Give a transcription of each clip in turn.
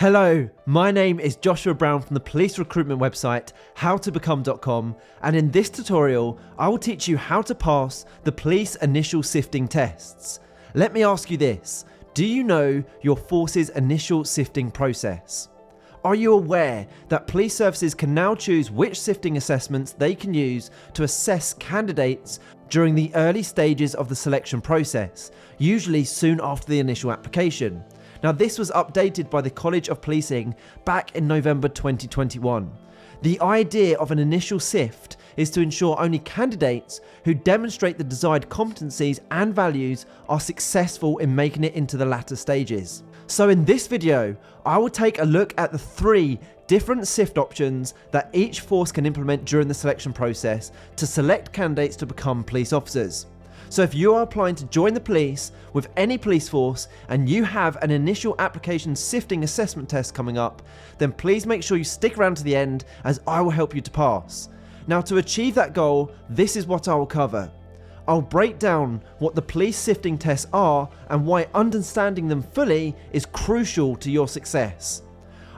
Hello, my name is Joshua Brown from the police recruitment website howtobecome.com, and in this tutorial I will teach you how to pass the police initial sifting tests. Let me ask you this, do you know your force's initial sifting process? Are you aware that police services can now choose which sifting assessments they can use to assess candidates during the early stages of the selection process, usually soon after the initial application? Now, this was updated by the College of Policing back in November 2021. The idea of an initial sift is to ensure only candidates who demonstrate the desired competencies and values are successful in making it into the latter stages. So in this video, I will take a look at the 3 different sift options that each force can implement during the selection process to select candidates to become police officers. So if you are applying to join the police with any police force and you have an initial application sifting assessment test coming up, then please make sure you stick around to the end as I will help you to pass. Now, to achieve that goal, this is what I will cover. I'll break down what the police sifting tests are and why understanding them fully is crucial to your success.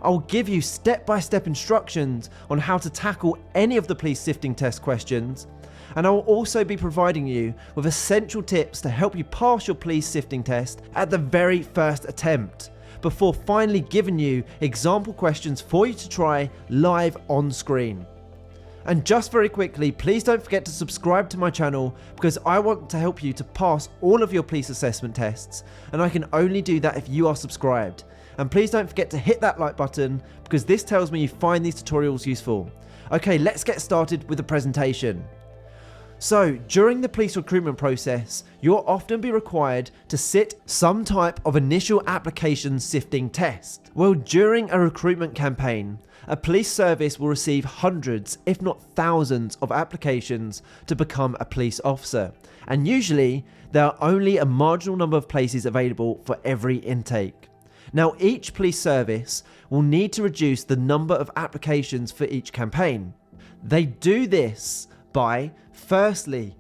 I'll give you step-by-step instructions on how to tackle any of the police sifting test questions, and I will also be providing you with essential tips to help you pass your police sifting test at the very first attempt, before finally giving you example questions for you to try live on screen. And just very quickly, please don't forget to subscribe to my channel because I want to help you to pass all of your police assessment tests, and I can only do that if you are subscribed. And please don't forget to hit that like button because this tells me you find these tutorials useful. Okay, let's get started with the presentation. So, during the police recruitment process, you'll often be required to sit some type of initial application sifting test. Well, during a recruitment campaign, a police service will receive hundreds, if not thousands, of applications to become a police officer. And usually, there are only a marginal number of places available for every intake. Now, each police service will need to reduce the number of applications for each campaign. They do this by, firstly,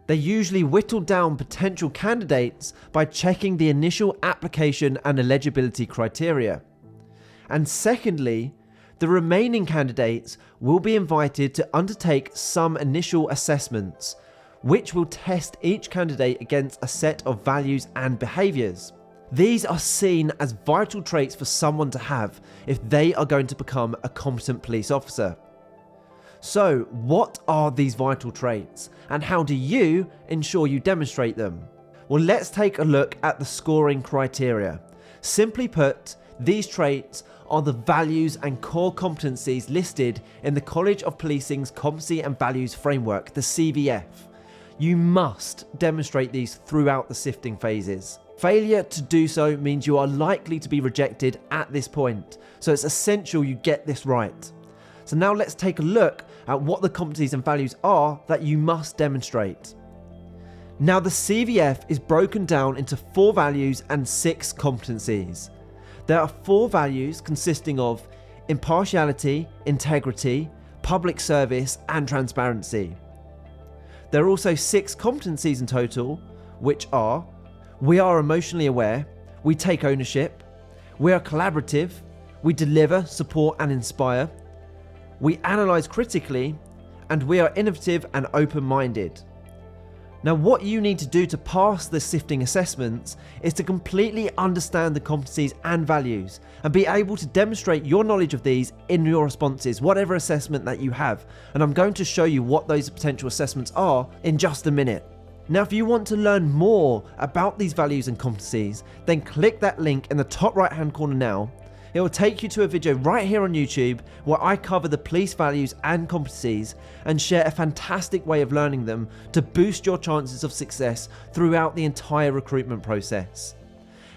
they usually whittle down potential candidates by checking the initial application and eligibility criteria. And secondly, the remaining candidates will be invited to undertake some initial assessments, which will test each candidate against a set of values and behaviours. These are seen as vital traits for someone to have if they are going to become a competent police officer. So, what are these vital traits and how do you ensure you demonstrate them? Well, let's take a look at the scoring criteria. Simply put, these traits are the values and core competencies listed in the College of Policing's Competency and Values Framework, the CVF. You must demonstrate these throughout the sifting phases. Failure to do so means you are likely to be rejected at this point, so it's essential you get this right. So now let's take a look at what the competencies and values are that you must demonstrate. Now, the CVF is broken down into 4 values and 6 competencies. There are 4 values consisting of impartiality, integrity, public service, and transparency. There are also 6 competencies in total, which are: we are emotionally aware, we take ownership, we are collaborative, we deliver, support, and inspire, we analyse critically, and we are innovative and open-minded. Now, what you need to do to pass the sifting assessments is to completely understand the competencies and values and be able to demonstrate your knowledge of these in your responses, whatever assessment that you have. And I'm going to show you what those potential assessments are in just a minute. Now, if you want to learn more about these values and competencies, then click that link in the top right hand corner now. It will take you to a video right here on YouTube where I cover the police values and competencies and share a fantastic way of learning them to boost your chances of success throughout the entire recruitment process.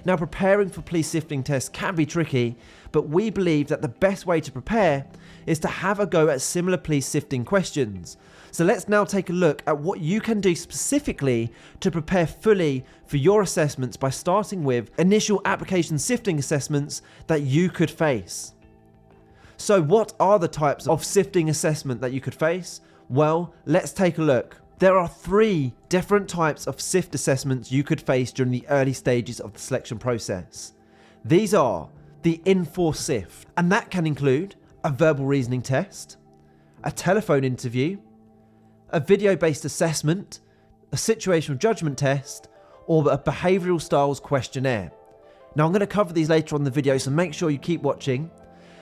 Now, preparing for police sifting tests can be tricky, but we believe that the best way to prepare is to have a go at similar police sifting questions. So let's now take a look at what you can do specifically to prepare fully for your assessments by starting with initial application sifting assessments that you could face. So what are the types of sifting assessment that you could face? Well, let's take a look. There are 3 different types of SIFT assessments you could face during the early stages of the selection process. These are the in-force Sift, and that can include a verbal reasoning test, a telephone interview, a video-based assessment, a situational judgment test, or a behavioural styles questionnaire. Now I'm going to cover these later on in the video, so make sure you keep watching.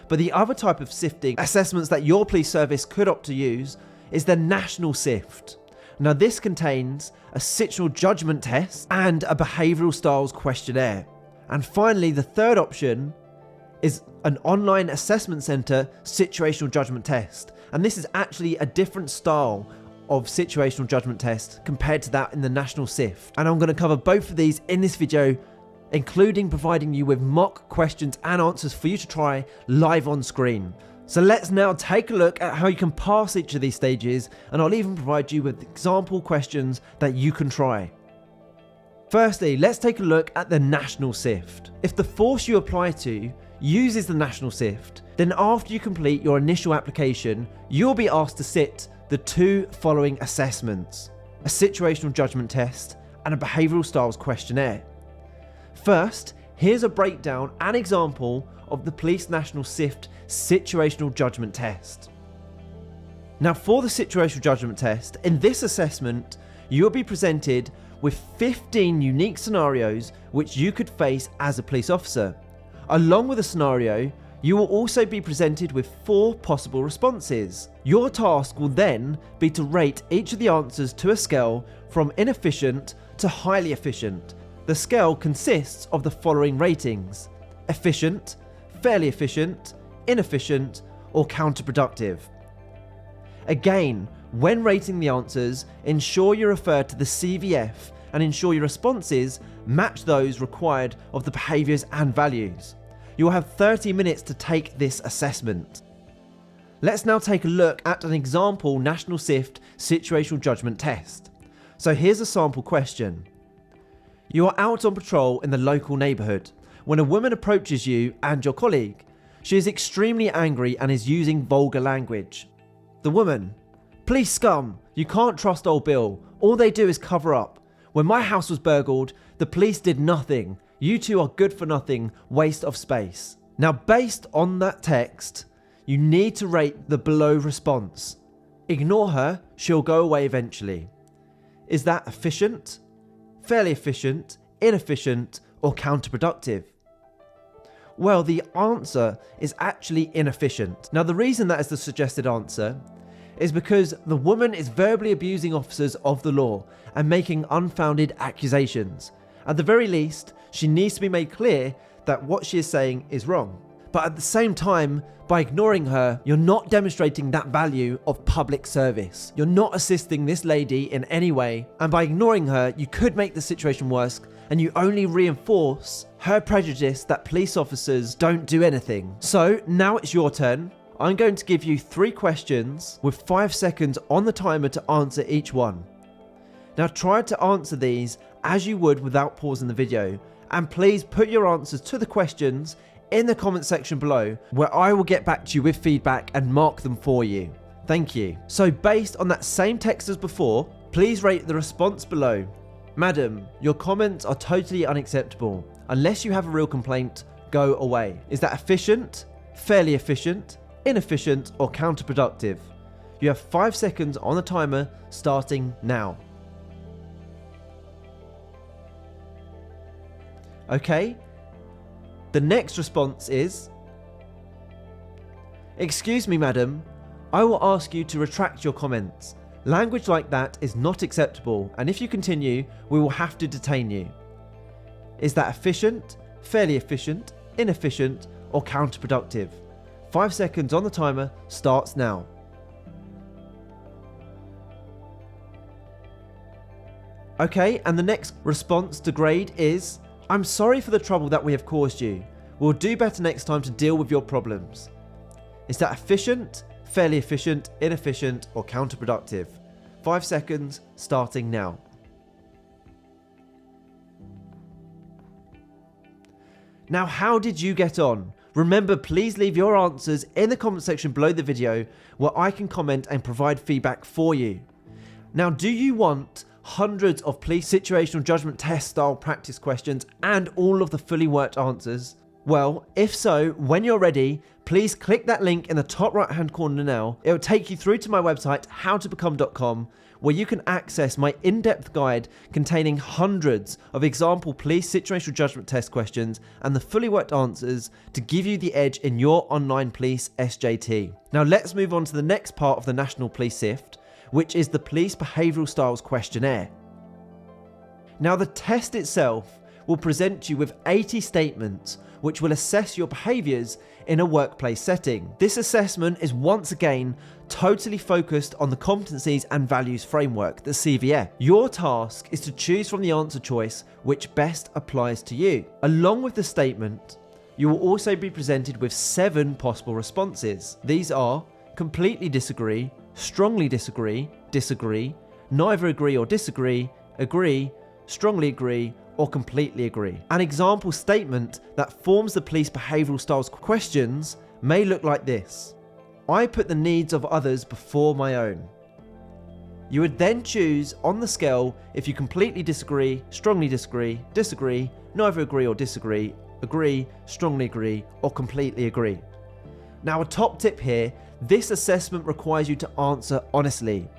But the other type of sifting assessments that your police service could opt to use is the national Sift. Now this contains a situational judgment test and a behavioural styles questionnaire. And finally, the third option is an online assessment centre situational judgment test. And this is actually a different style of situational judgment test compared to that in the national Sift. And I'm going to cover both of these in this video, including providing you with mock questions and answers for you to try live on screen. So let's now take a look at how you can pass each of these stages, and I'll even provide you with example questions that you can try. Firstly, let's take a look at the national Sift. If the force you apply to uses the national Sift, then after you complete your initial application, you'll be asked to sit the two following assessments: a situational judgment test and a behavioural styles questionnaire. First, here's a breakdown and example of the Police National Sift situational judgment test. Now for the situational judgment test, in this assessment, you'll be presented with 15 unique scenarios which you could face as a police officer. Along with a scenario, you will also be presented with 4 possible responses. Your task will then be to rate each of the answers to a scale from inefficient to highly efficient. The scale consists of the following ratings: efficient, fairly efficient, inefficient, or counterproductive. Again, when rating the answers, ensure you refer to the CVF and ensure your responses match those required of the behaviours and values. You'll have 30 minutes to take this assessment. Let's now take a look at an example National Sift situational judgment test. So here's a sample question. You are out on patrol in the local neighbourhood when a woman approaches you and your colleague. She is extremely angry and is using vulgar language. The woman: "Police scum, you can't trust old Bill. All they do is cover up. When my house was burgled, the police did nothing. You two are good for nothing, waste of space." Now based on that text, you need to rate the below response. Ignore her, she'll go away eventually. Is that efficient, fairly efficient, inefficient, or counterproductive? Well, the answer is actually inefficient. Now the reason that is the suggested answer is because the woman is verbally abusing officers of the law and making unfounded accusations. At the very least, she needs to be made clear that what she is saying is wrong. But at the same time, by ignoring her, you're not demonstrating that value of public service. You're not assisting this lady in any way, and by ignoring her, you could make the situation worse, and you only reinforce her prejudice that police officers don't do anything. So now it's your turn. I'm going to give you 3 questions with 5 seconds on the timer to answer each one. Now try to answer these as you would without pausing the video, and please put your answers to the questions in the comment section below, where I will get back to you with feedback and mark them for you. Thank you. So based on that same text as before, please rate the response below. Madam, your comments are totally unacceptable. Unless you have a real complaint, go away. Is that efficient, fairly efficient, inefficient, or counterproductive? You have 5 seconds on the timer starting now. Okay. The next response is: "Excuse me, madam, I will ask you to retract your comments. Language like that is not acceptable, and if you continue, we will have to detain you." Is that efficient, fairly efficient, inefficient, or counterproductive? 5 seconds on the timer starts now. Okay, and the next response to grade is: "I'm sorry for the trouble that we have caused you. We'll do better next time to deal with your problems." Is that efficient, fairly efficient, inefficient, or counterproductive? 5 seconds starting now. Now, how did you get on? Remember, please leave your answers in the comment section below the video, where I can comment and provide feedback for you. Now, do you want hundreds of police situational judgment test style practice questions and all of the fully worked answers? Well, if so, when you're ready, please click that link in the top right hand corner now. It will take you through to my website, howtobecome.com, where you can access my in-depth guide containing hundreds of example police situational judgment test questions and the fully worked answers to give you the edge in your online police SJT. Now let's move on to the next part of the National Police Sift, which is the Police Behavioural Styles Questionnaire. Now the test itself will present you with 80 statements which will assess your behaviours in a workplace setting. This assessment is once again totally focused on the competencies and values framework, the CVF. Your task is to choose from the answer choice which best applies to you. Along with the statement, you will also be presented with 7 possible responses. These are completely disagree, strongly disagree, disagree, neither agree or disagree, agree, strongly agree, or completely agree. An example statement that forms the police behavioural styles questions may look like this: I put the needs of others before my own. You would then choose on the scale if you completely disagree, strongly disagree, disagree, neither agree or disagree, agree, strongly agree, or completely agree. Now a top tip here, this assessment requires you to answer honestly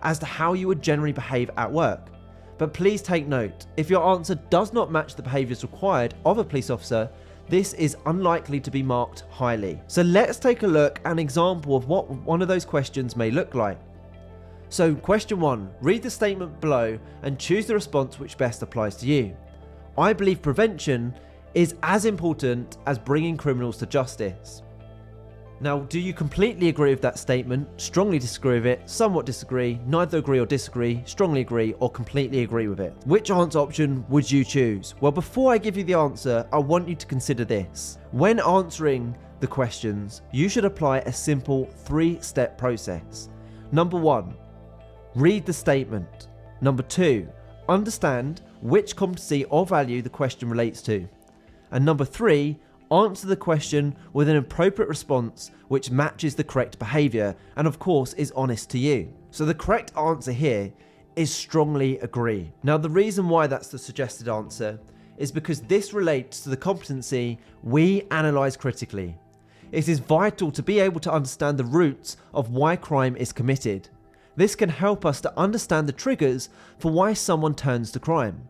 as to how you would generally behave at work. But please take note, if your answer does not match the behaviours required of a police officer, this is unlikely to be marked highly. So let's take a look at an example of what one of those questions may look like. So question 1, read the statement below and choose the response which best applies to you. I believe prevention is as important as bringing criminals to justice. Now, do you completely agree with that statement, strongly disagree with it, somewhat disagree, neither agree or disagree, strongly agree, or completely agree with it? Which answer option would you choose? Well, before I give you the answer, I want you to consider this. When answering the questions, you should apply a simple 3-step process. Number 1, read the statement. Number 2, understand which competency or value the question relates to. And number 3, answer the question with an appropriate response which matches the correct behaviour and of course is honest to you. So the correct answer here is strongly agree. Now the reason why that's the suggested answer is because this relates to the competency we analyse critically. It is vital to be able to understand the roots of why crime is committed. This can help us to understand the triggers for why someone turns to crime.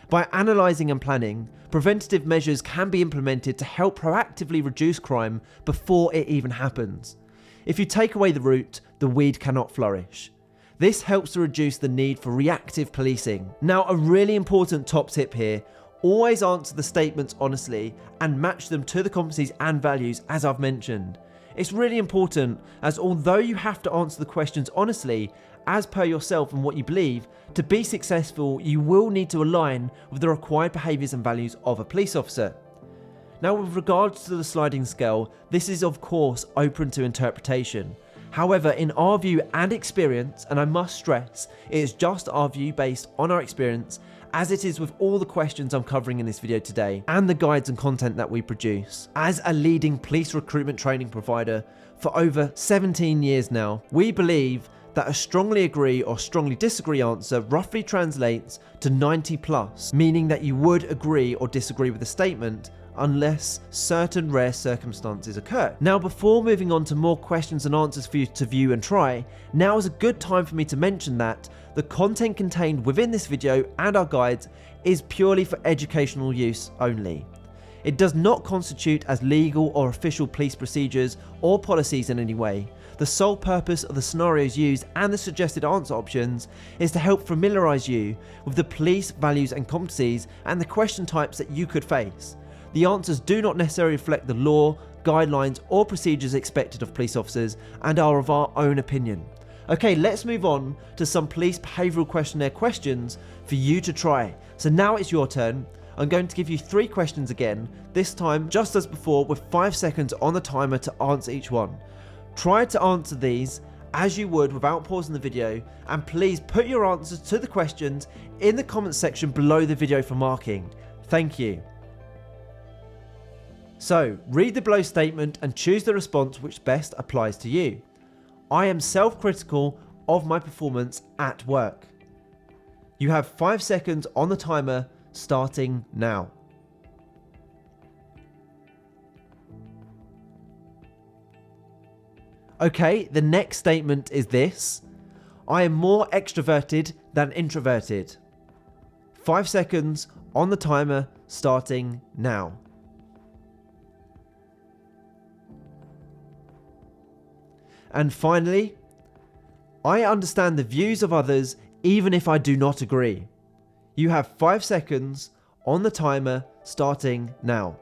By analysing and planning, preventative measures can be implemented to help proactively reduce crime before it even happens. If you take away the root, the weed cannot flourish. This helps to reduce the need for reactive policing. Now, a really important top tip here, always answer the statements honestly and match them to the competencies and values as I've mentioned. It's really important, as although you have to answer the questions honestly, as per yourself and what you believe, to be successful, you will need to align with the required behaviours and values of a police officer. Now, with regards to the sliding scale, this is of course open to interpretation. However, in our view and experience, and I must stress, it is just our view based on our experience, as it is with all the questions I'm covering in this video today, and the guides and content that we produce. As a leading police recruitment training provider for over 17 years now, we believe that a strongly agree or strongly disagree answer roughly translates to 90+, meaning that you would agree or disagree with the statement unless certain rare circumstances occur. Now, before moving on to more questions and answers for you to view and try, now is a good time for me to mention that the content contained within this video and our guides is purely for educational use only. It does not constitute as legal or official police procedures or policies in any way. The sole purpose of the scenarios used and the suggested answer options is to help familiarise you with the police values and competencies and the question types that you could face. The answers do not necessarily reflect the law, guidelines or procedures expected of police officers and are of our own opinion. Okay, let's move on to some police behavioural questionnaire questions for you to try. So now it's your turn. I'm going to give you 3 questions again, this time just as before with 5 seconds on the timer to answer each one. Try to answer these as you would without pausing the video, and please put your answers to the questions in the comments section below the video for marking. Thank you. So, read the below statement and choose the response which best applies to you. I am self-critical of my performance at work. You have 5 seconds on the timer starting now. Okay, the next statement is this. I am more extroverted than introverted. 5 seconds on the timer starting now. And finally, I understand the views of others even if I do not agree. You have 5 seconds on the timer starting now.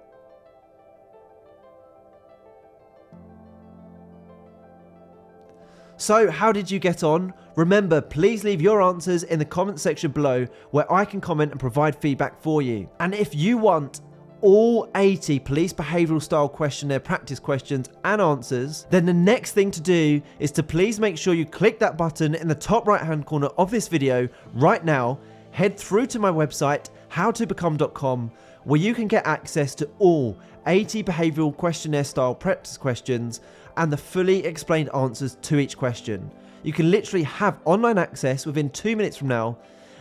So how did you get on? Remember, please leave your answers in the comment section below where I can comment and provide feedback for you. And if you want all 80 Police Behavioural Style Questionnaire practice questions and answers, then the next thing to do is to please make sure you click that button in the top right hand corner of this video right now. Head through to my website howtobecome.com where you can get access to all 80 behavioural questionnaire style practice questions and the fully explained answers to each question. You can literally have online access within 2 minutes from now,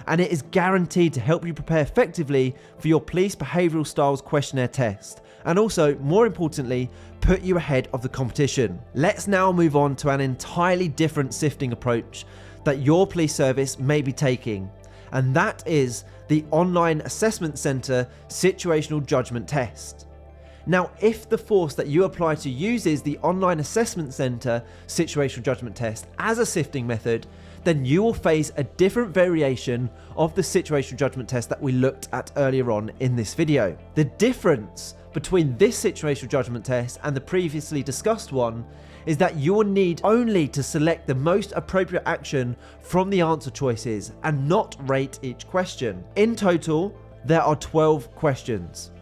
and it is guaranteed to help you prepare effectively for your Police Behavioural Styles Questionnaire test, and also, more importantly, put you ahead of the competition. Let's now move on to an entirely different sifting approach that your police service may be taking, and that is the Online Assessment Centre Situational Judgement Test. Now, if the force that you apply to uses the Online Assessment Centre Situational Judgement Test as a sifting method, then you will face a different variation of the Situational Judgement Test that we looked at earlier on in this video. The difference between this Situational Judgement Test and the previously discussed one is that you will need only to select the most appropriate action from the answer choices and not rate each question. In total, there are 12 questions.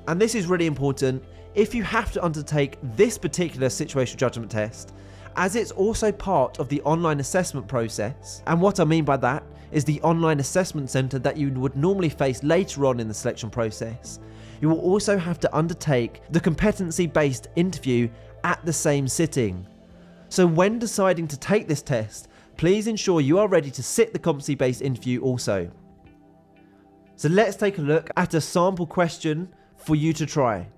And this is really important if you have to undertake this particular situational judgment test, as it's also part of the online assessment process. And what I mean by that is the online assessment centre that you would normally face later on in the selection process. You will also have to undertake the competency-based interview at the same sitting. So when deciding to take this test, please ensure you are ready to sit the competency-based interview also. So let's take a look at a sample question for you to try.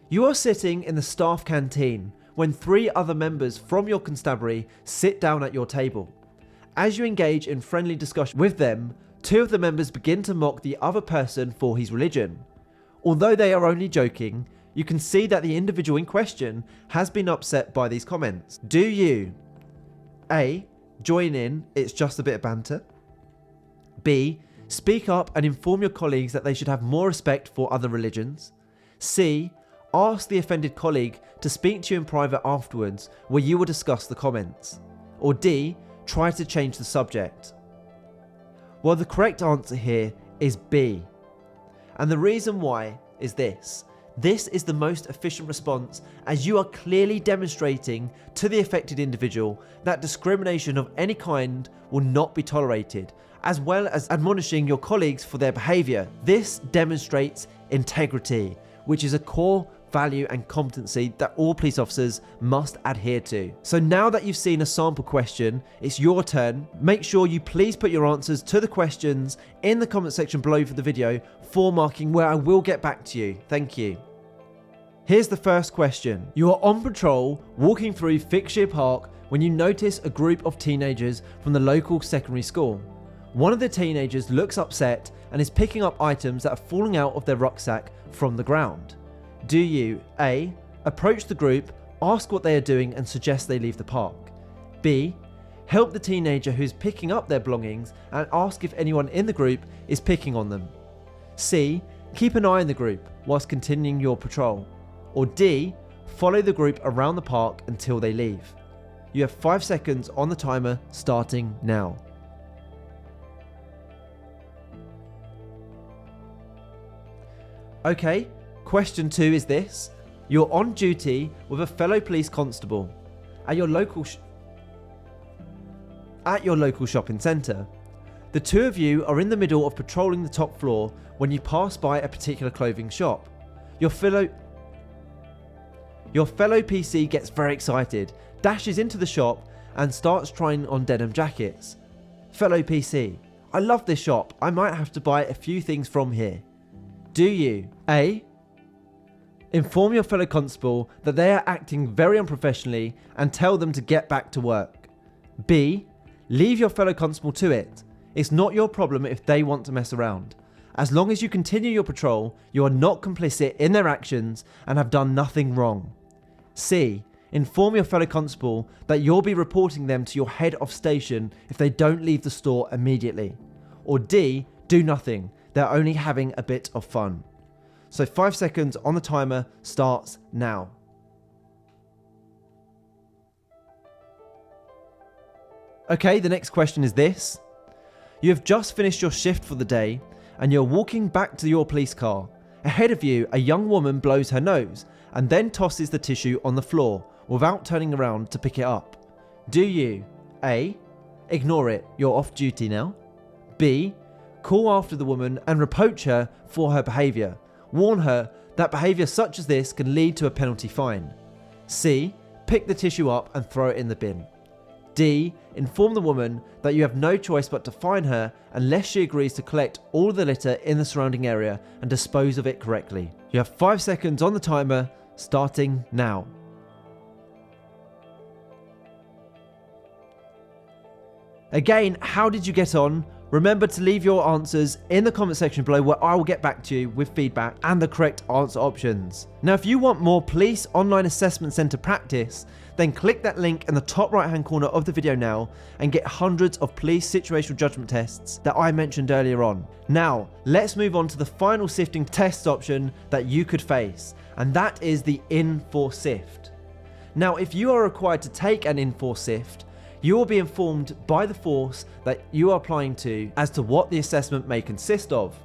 You are sitting in the staff canteen when 3 other members from your constabulary sit down at your table. As you engage in friendly discussion with them, 2 of the members begin to mock the other person for his religion. Although they are only joking, you can see that the individual in question has been upset by these comments. Do you A. Join in, it's just a bit of banter? B. Speak up and inform your colleagues that they should have more respect for other religions? C. Ask the offended colleague to speak to you in private afterwards where you will discuss the comments? Or D. Try to change the subject? Well, the correct answer here is B. And the reason why is this. This is the most efficient response, as you are clearly demonstrating to the affected individual that discrimination of any kind will not be tolerated, as well as admonishing your colleagues for their behaviour. This demonstrates integrity, which is a core value and competency that all police officers must adhere to. So now that you've seen a sample question, it's your turn. Make sure you please put your answers to the questions in the comment section below for the video for marking, where I will get back to you. Thank you. Here's the first question. You are on patrol walking through Fixshire Park when you notice a group of teenagers from the local secondary school. One of the teenagers looks upset and is picking up items that are falling out of their rucksack from the ground. Do you A. Approach the group, ask what they are doing and suggest they leave the park? B. Help the teenager who is picking up their belongings and ask if anyone in the group is picking on them? C. Keep an eye on the group whilst continuing your patrol? Or D. Follow the group around the park until they leave? You have 5 seconds on the timer starting now. Okay, question 2 is this. You're on duty with a fellow police constable at your local shopping centre. The 2 of you are in the middle of patrolling the top floor when you pass by a particular clothing shop. Your fellow PC gets very excited, dashes into the shop and starts trying on denim jackets. Fellow PC, I love this shop, I might have to buy a few things from here. Do you A. Inform your fellow constable that they are acting very unprofessionally and tell them to get back to work. B. Leave your fellow constable to it. It's not your problem if they want to mess around. As long as you continue your patrol, you are not complicit in their actions and have done nothing wrong. C. Inform your fellow constable that you'll be reporting them to your head of station if they don't leave the store immediately. Or D. Do nothing. They're only having a bit of fun. So 5 seconds on the timer starts now. Okay, the next question is this. You have just finished your shift for the day and you're walking back to your police car. Ahead of you, a young woman blows her nose and then tosses the tissue on the floor without turning around to pick it up. Do you A. Ignore it, you're off duty now. B. Call after the woman and reproach her for her behaviour. Warn her that behaviour such as this can lead to a penalty fine. C. Pick the tissue up and throw it in the bin. D. Inform the woman that you have no choice but to fine her unless she agrees to collect all the litter in the surrounding area and dispose of it correctly. You have 5 seconds on the timer, starting now. Again, how did you get on? Remember to leave your answers in the comment section below where I will get back to you with feedback and the correct answer options. Now, if you want more Police Online Assessment Centre practice, then click that link in the top right hand corner of the video now and get hundreds of police situational judgment tests that I mentioned earlier on. Now, let's move on to the final sifting test option that you could face, and that is the in-4 Sift. Now, if you are required to take an in-4 Sift, you will be informed by the force that you are applying to as to what the assessment may consist of.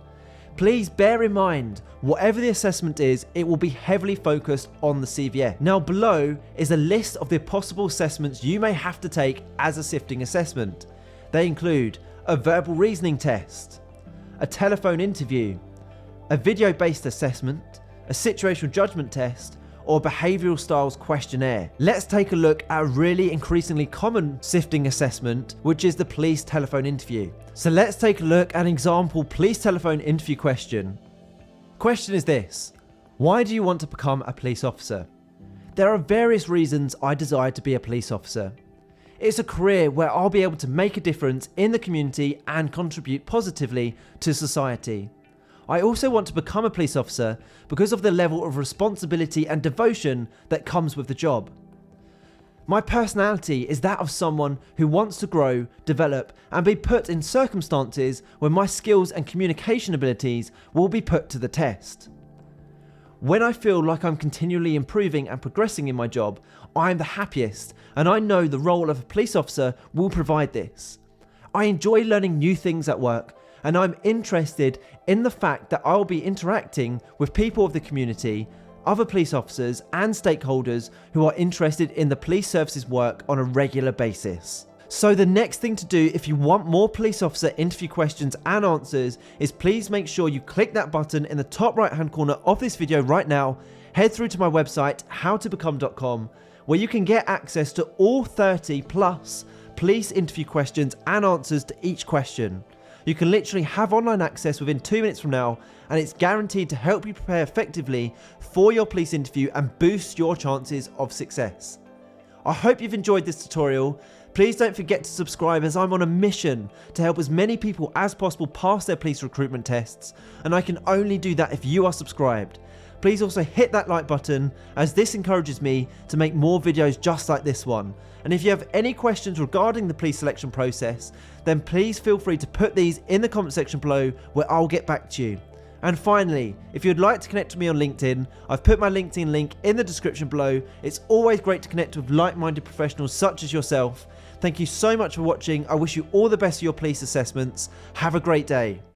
Please bear in mind, whatever the assessment is, it will be heavily focused on the CVS. Now below is a list of the possible assessments you may have to take as a sifting assessment. They include a verbal reasoning test, a telephone interview, a video-based assessment, a situational judgment test, or Behavioural Styles Questionnaire. Let's take a look at a really increasingly common sifting assessment, which is the police telephone interview. So let's take a look at an example police telephone interview question. Question is this: why do you want to become a police officer? There are various reasons I desire to be a police officer. It's a career where I'll be able to make a difference in the community and contribute positively to society. I also want to become a police officer because of the level of responsibility and devotion that comes with the job. My personality is that of someone who wants to grow, develop, and be put in circumstances where my skills and communication abilities will be put to the test. When I feel like I'm continually improving and progressing in my job, I am the happiest, and I know the role of a police officer will provide this. I enjoy learning new things at work, and I'm interested in the fact that I'll be interacting with people of the community, other police officers and stakeholders who are interested in the police services work on a regular basis. So the next thing to do if you want more police officer interview questions and answers is please make sure you click that button in the top right hand corner of this video right now, head through to my website howtobecome.com where you can get access to all 30 plus police interview questions and answers to each question. You can literally have online access within 2 minutes from now, and it's guaranteed to help you prepare effectively for your police interview and boost your chances of success. I hope you've enjoyed this tutorial. Please don't forget to subscribe as I'm on a mission to help as many people as possible pass their police recruitment tests, and I can only do that if you are subscribed. Please also hit that like button as this encourages me to make more videos just like this one. And if you have any questions regarding the police selection process, then please feel free to put these in the comment section below where I'll get back to you. And finally, if you'd like to connect with me on LinkedIn, I've put my LinkedIn link in the description below. It's always great to connect with like-minded professionals such as yourself. Thank you so much for watching. I wish you all the best for your police assessments. Have a great day.